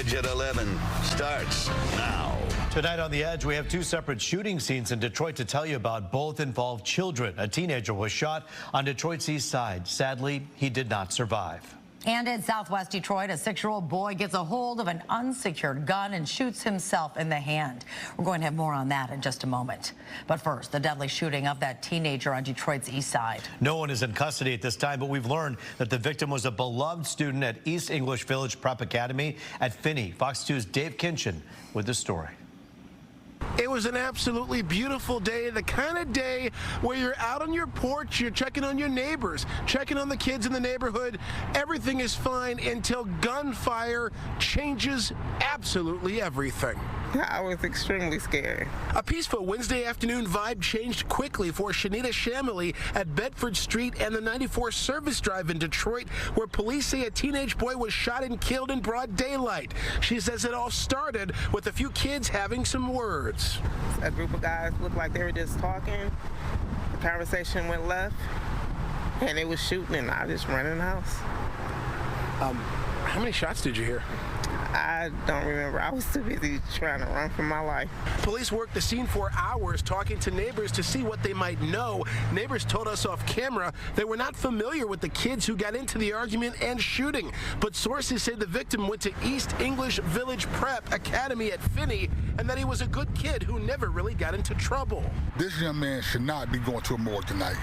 Edge at 11 starts now. Tonight on The Edge, we have two separate shooting scenes in Detroit to tell you about. Both involve children. A teenager was shot on Detroit's east side. Sadly, he did not survive. And in southwest Detroit, a 6-year-old boy gets a hold of an unsecured gun and shoots himself in the hand. We're going to have more on that in just a moment. But first, the deadly shooting of that teenager on Detroit's east side. No one is in custody at this time, but we've learned that the victim was a beloved student at East English Village Prep Academy at Finney. Fox 2's Dave Kinchin with the story. It was an absolutely beautiful day, the kind of day where you're out on your porch, you're checking on your neighbors, checking on the kids in the neighborhood. Everything is fine until gunfire changes absolutely everything. I was extremely scared. A peaceful Wednesday afternoon vibe changed quickly for Shanita Shamily at Bedford Street and the 94 Service Drive in Detroit, where police say a teenage boy was shot and killed in broad daylight. She says it all started with a few kids having some words. A group of guys looked like they were just talking. The conversation went left, and they was shooting, and I just ran in the house. How many shots did you hear? I don't remember. I was too busy trying to run for my life. Police worked the scene for hours, talking to neighbors to see what they might know. Neighbors told us off camera they were not familiar with the kids who got into the argument and shooting. But sources say the victim went to East English Village Prep Academy at Finney and that he was a good kid who never really got into trouble. This young man should not be going to a morgue tonight,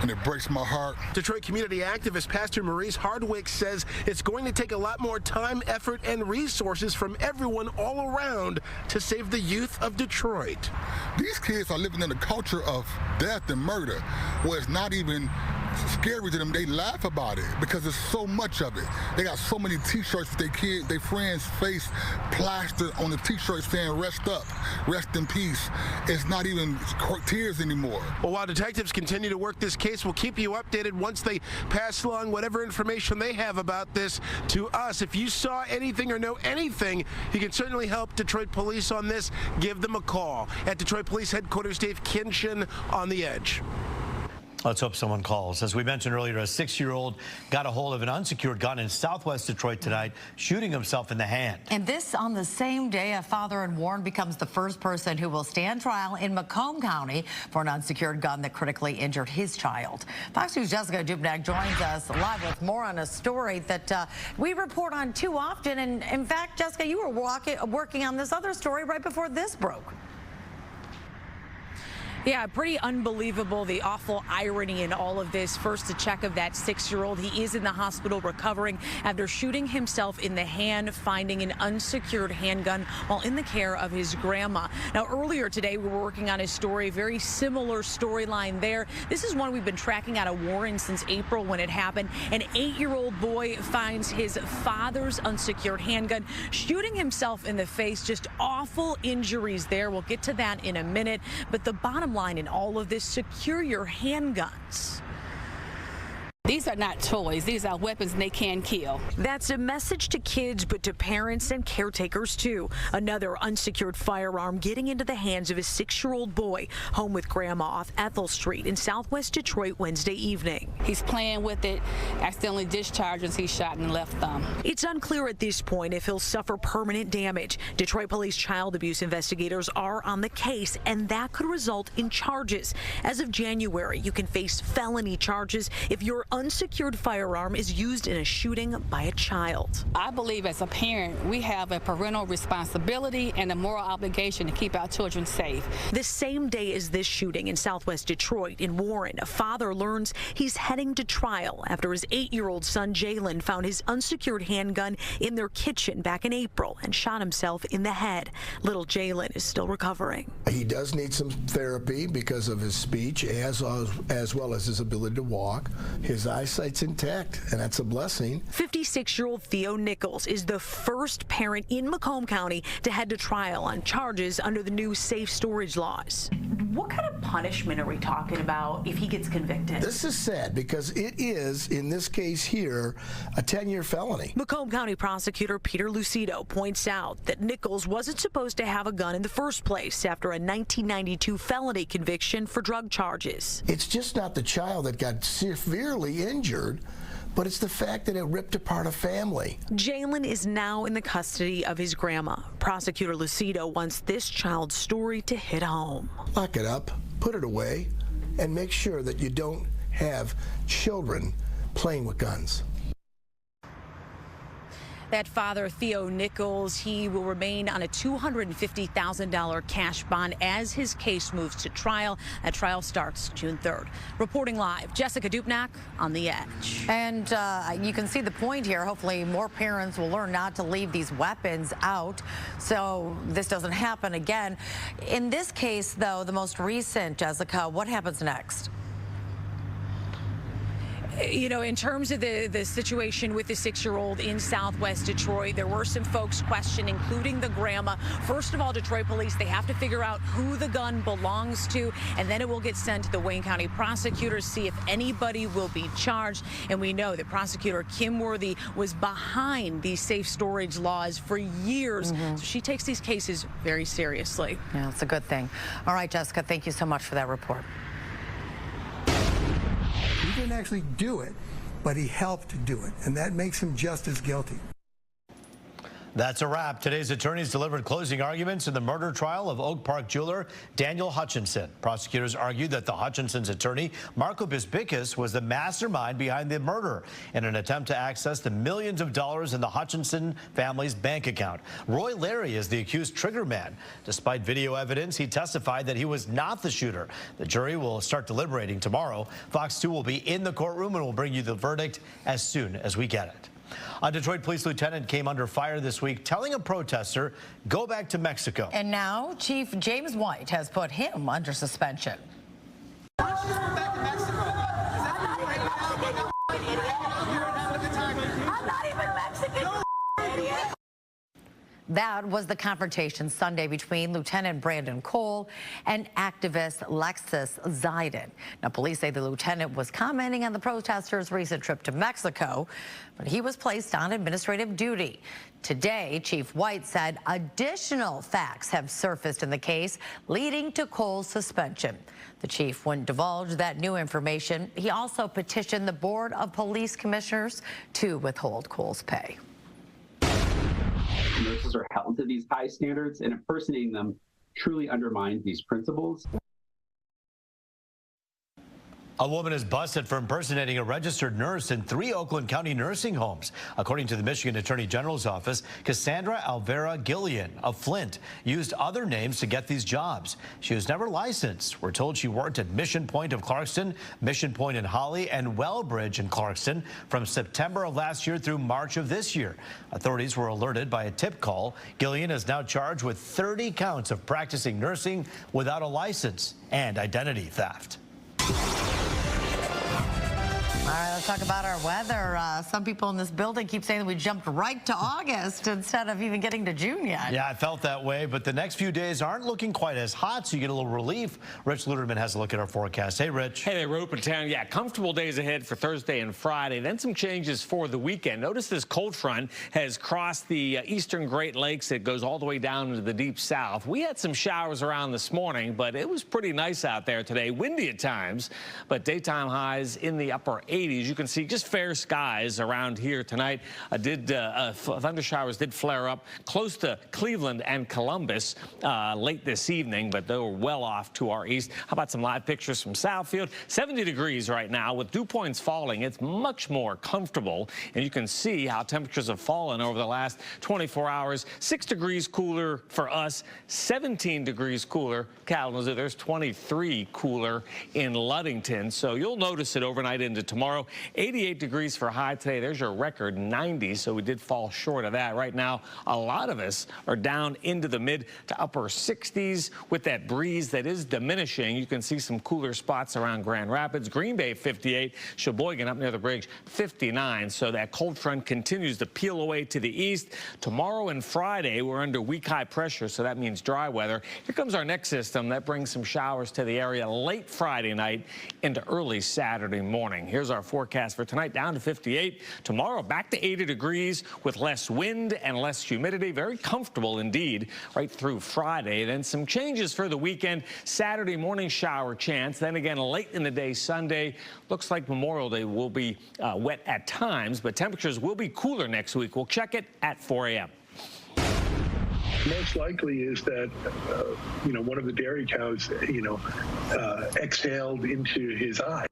and it breaks my heart. Detroit community activist Pastor Maurice Hardwick says it's going to take a lot more time, effort, and resources from everyone all around to save the youth of Detroit. These kids are living in a culture of death and murder where it's not even scary to them. They laugh about it because there's so much of it. They got so many t-shirts with their kids, their friends' face plastered on the t-shirts saying rest up, rest in peace. It's not even tears anymore. Well, while detectives continue to work this case, we'll keep you updated once they pass along whatever information they have about this to us. If you saw anything or know anything, you can certainly help Detroit Police on this. Give them a call. At Detroit Police Headquarters, Dave Kinchin on The Edge. Let's hope someone calls. As we mentioned earlier, a 6-year-old got a hold of an unsecured gun in southwest Detroit tonight, shooting himself in the hand. And this on the same day a father in Warren becomes the first person who will stand trial in Macomb County for an unsecured gun that critically injured his child. Fox News' Jessica Dubnak joins us live with more on a story that we report on too often. And in fact, Jessica, you were working on this other story right before this broke. Yeah, pretty unbelievable, the awful irony in all of this. First, a check of that 6-year-old. He is in the hospital recovering after shooting himself in the hand, finding an unsecured handgun while in the care of his grandma. Now, earlier today, we were working on a story, very similar storyline there. This is one we've been tracking out of Warren since April when it happened. An 8-year-old boy finds his father's unsecured handgun, shooting himself in the face. Just awful injuries there. We'll get to that in a minute. But the bottom line in all of this, secure your handguns. These are not toys. These are weapons and they can kill. That's a message to kids, but to parents and caretakers too. Another unsecured firearm getting into the hands of a 6-year-old boy home with grandma off Ethel Street in southwest Detroit Wednesday evening. He's playing with it, accidentally discharged as he shot in the left thumb. It's unclear at this point if he'll suffer permanent damage. Detroit Police child abuse investigators are on the case, and that could result in charges. As of January, you can face felony charges if your unsecured firearm is used in a shooting by a child. I believe as a parent, we have a parental responsibility and a moral obligation to keep our children safe. The same day as this shooting in southwest Detroit in Warren, a father learns he's heading to trial after his 8-year-old son Jalen found his unsecured handgun in their kitchen back in April and shot himself in the head. Little Jalen is still recovering. He does need some therapy because of his speech as well as his ability to walk. His eyesight's intact, and that's a blessing. 56-year-old Theo Nichols is the first parent in Macomb County to head to trial on charges under the new safe storage laws. What kind of punishment are we talking about if he gets convicted? This is sad because it is, in this case here, a 10-year felony. Macomb County prosecutor Peter Lucido points out that Nichols wasn't supposed to have a gun in the first place after a 1992 felony conviction for drug charges. It's just not the child that got severely injured but it's the fact that it ripped apart a family. Jalen is now in the custody of his grandma. Prosecutor Lucido wants this child's story to hit home. Lock it up, put it away, and make sure that you don't have children playing with guns. That father, Theo Nichols, he will remain on a $250,000 cash bond as his case moves to trial. That trial starts June 3rd. Reporting live, Jessica Dupnack on The Edge. And you can see the point here. Hopefully more parents will learn not to leave these weapons out so this doesn't happen again. In this case, though, the most recent, Jessica, what happens next? You know, in terms of the situation with the 6-year-old in Southwest Detroit, there were some folks questioned, including the grandma. First of all, Detroit police, they have to figure out who the gun belongs to, and then it will get sent to the Wayne County prosecutors, see if anybody will be charged. And we know that prosecutor Kim Worthy was behind these safe storage laws for years. So she takes these cases very seriously. Yeah, it's a good thing. All right, Jessica, thank you so much for that report. He didn't actually do it, but he helped do it, and that makes him just as guilty. That's a wrap. Today's attorneys delivered closing arguments in the murder trial of Oak Park jeweler Daniel Hutchinson. Prosecutors argued that the Hutchinson's attorney, Marco Bisbicus, was the mastermind behind the murder in an attempt to access the millions of dollars in the Hutchinson family's bank account. Roy Larry is the accused trigger man. Despite video evidence, he testified that he was not the shooter. The jury will start deliberating tomorrow. Fox 2 will be in the courtroom and will bring you the verdict as soon as we get it. A Detroit police lieutenant came under fire this week, telling a protester, go back to Mexico. And now Chief James White has put him under suspension. I'm not even Mexican, idiot. That was the confrontation Sunday between Lieutenant Brandon Cole and activist Lexus Zidon. Now, police say the lieutenant was commenting on the protesters' recent trip to Mexico, but he was placed on administrative duty. Today, Chief White said additional facts have surfaced in the case, leading to Cole's suspension. The chief wouldn't divulge that new information. He also petitioned the Board of Police Commissioners to withhold Cole's pay. Nurses are held to these high standards, and impersonating them truly undermines these principles. A woman is busted for impersonating a registered nurse in 3 Oakland County nursing homes. According to the Michigan Attorney General's office, Cassandra Alvera Gillian of Flint used other names to get these jobs. She was never licensed. We're told she worked at Mission Point of Clarkston, Mission Point in Holly, and Wellbridge in Clarkston from September of last year through March of this year. Authorities were alerted by a tip call. Gillian is now charged with 30 counts of practicing nursing without a license and identity theft. All right, let's talk about our weather. Some people in this building keep saying that we jumped right to August instead of even getting to June yet. Yeah, I felt that way, but the next few days aren't looking quite as hot, so you get a little relief. Rich Luderman has a look at our forecast. Hey, Rich. Hey there, Rope in town. Yeah, comfortable days ahead for Thursday and Friday. Then some changes for the weekend. Notice this cold front has crossed the eastern Great Lakes. It goes all the way down into the deep south. We had some showers around this morning, but it was pretty nice out there today. Windy at times, but daytime highs in the upper 80s. You can see just fair skies around here tonight. Thunder showers did flare up close to Cleveland and Columbus late this evening, but they were well off to our east. How about some live pictures from Southfield? 70 degrees right now with dew points falling. It's much more comfortable, and you can see how temperatures have fallen over the last 24 hours. 6 degrees cooler for us, 17 degrees cooler. Kalamazoo, there's 23 cooler in Ludington, so you'll notice it overnight into tomorrow. 88 degrees for high today. There's your record 90, so we did fall short of that. Right now, a lot of us are down into the mid to upper 60s with that breeze that is diminishing. You can see some cooler spots around Grand Rapids. Green Bay 58, Sheboygan up near the bridge 59. So that cold front continues to peel away to the east. Tomorrow and Friday, we're under weak high pressure, so that means dry weather. Here comes our next system that brings some showers to the area late Friday night into early Saturday morning. Here's Here's our forecast for tonight, down to 58. Tomorrow, back to 80 degrees with less wind and less humidity. Very comfortable indeed right through Friday. Then some changes for the weekend. Saturday morning shower chance. Then again, late in the day Sunday. Looks like Memorial Day will be wet at times, but temperatures will be cooler next week. We'll check it at 4 a.m. Most likely is that, one of the dairy cows, exhaled into his eye.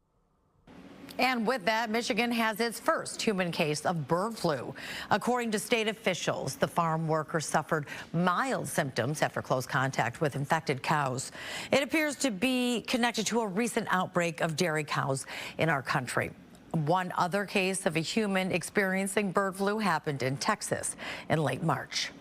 And with that, Michigan has its first human case of bird flu. According to state officials, the farm worker suffered mild symptoms after close contact with infected cows. It appears to be connected to a recent outbreak of dairy cows in our country. One other case of a human experiencing bird flu happened in Texas in late March.